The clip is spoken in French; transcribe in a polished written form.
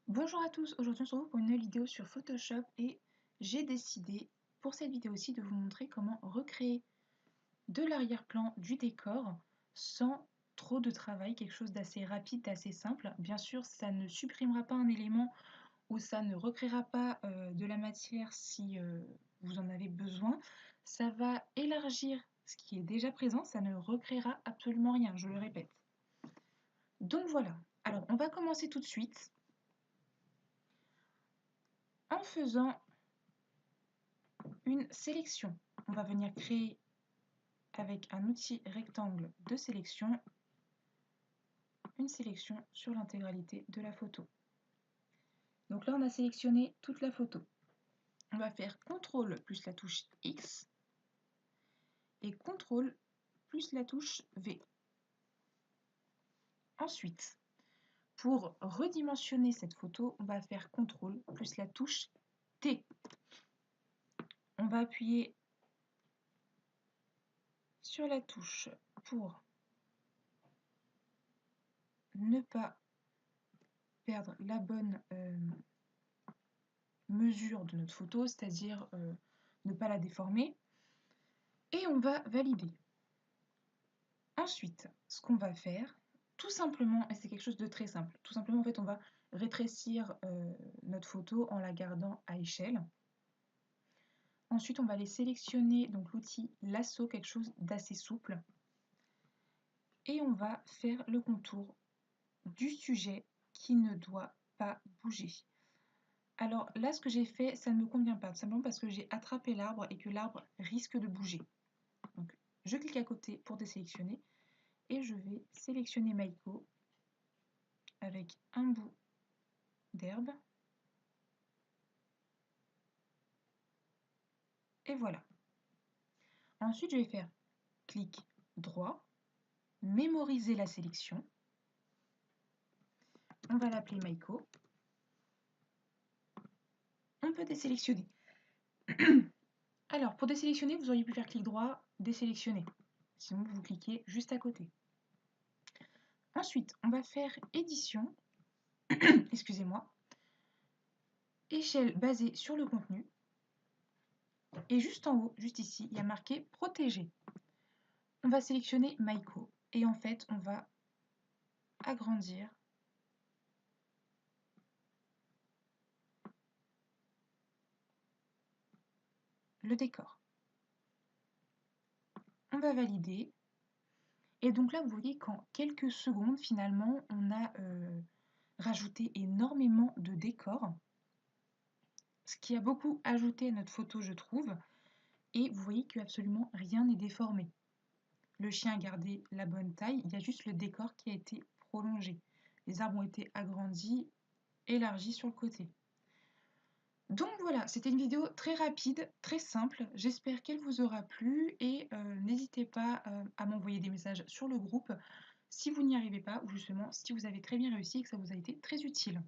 Bonjour à tous, aujourd'hui on se retrouve pour une nouvelle vidéo sur Photoshop et j'ai décidé pour cette vidéo-ci de vous montrer comment recréer de l'arrière-plan du décor sans trop de travail, quelque chose d'assez rapide, d'assez simple. Bien sûr, ça ne supprimera pas un élément ou ça ne recréera pas de la matière si vous en avez besoin. Ça va élargir ce qui est déjà présent, ça ne recréera absolument rien, je le répète. Donc voilà, alors on va commencer tout de suite en faisant une sélection. On va venir créer avec un outil rectangle de sélection une sélection sur l'intégralité de la photo. Donc là, on a sélectionné toute la photo. On va faire CTRL plus la touche X et CTRL plus la touche V. Ensuite, pour redimensionner cette photo, on va faire CTRL plus la touche T. On va appuyer sur la touche pour ne pas perdre la bonne mesure de notre photo, c'est-à-dire ne pas la déformer. Et on va valider. Ensuite, ce qu'on va faire, tout simplement, et c'est quelque chose de très simple, tout simplement en fait on va rétrécir notre photo en la gardant à échelle. Ensuite on va aller sélectionner donc l'outil lasso, quelque chose d'assez souple. Et on va faire le contour du sujet qui ne doit pas bouger. Alors là, ce que j'ai fait, ça ne me convient pas, tout simplement parce que j'ai attrapé l'arbre et que l'arbre risque de bouger. Donc, je clique à côté pour désélectionner et je vais sélectionner Maïko avec un bout d'herbe. Et voilà. Ensuite, je vais faire clic droit, mémoriser la sélection. On va l'appeler Maïko. On peut désélectionner. Alors, pour désélectionner, vous auriez pu faire clic droit, désélectionner. Sinon, vous cliquez juste à côté. Ensuite, on va faire édition, excusez-moi, échelle basée sur le contenu. Et juste en haut, juste ici, il y a marqué protéger. On va sélectionner Maïko et en fait, on va agrandir le décor. On va valider. Et donc là, vous voyez qu'en quelques secondes, finalement, on a rajouté énormément de décors, ce qui a beaucoup ajouté à notre photo, je trouve. Et vous voyez que absolument rien n'est déformé. Le chien a gardé la bonne taille, il y a juste le décor qui a été prolongé. Les arbres ont été agrandis, élargis sur le côté. Donc voilà, c'était une vidéo très rapide, très simple. J'espère qu'elle vous aura plu et n'hésitez pas à m'envoyer des messages sur le groupe si vous n'y arrivez pas ou justement si vous avez très bien réussi et que ça vous a été très utile.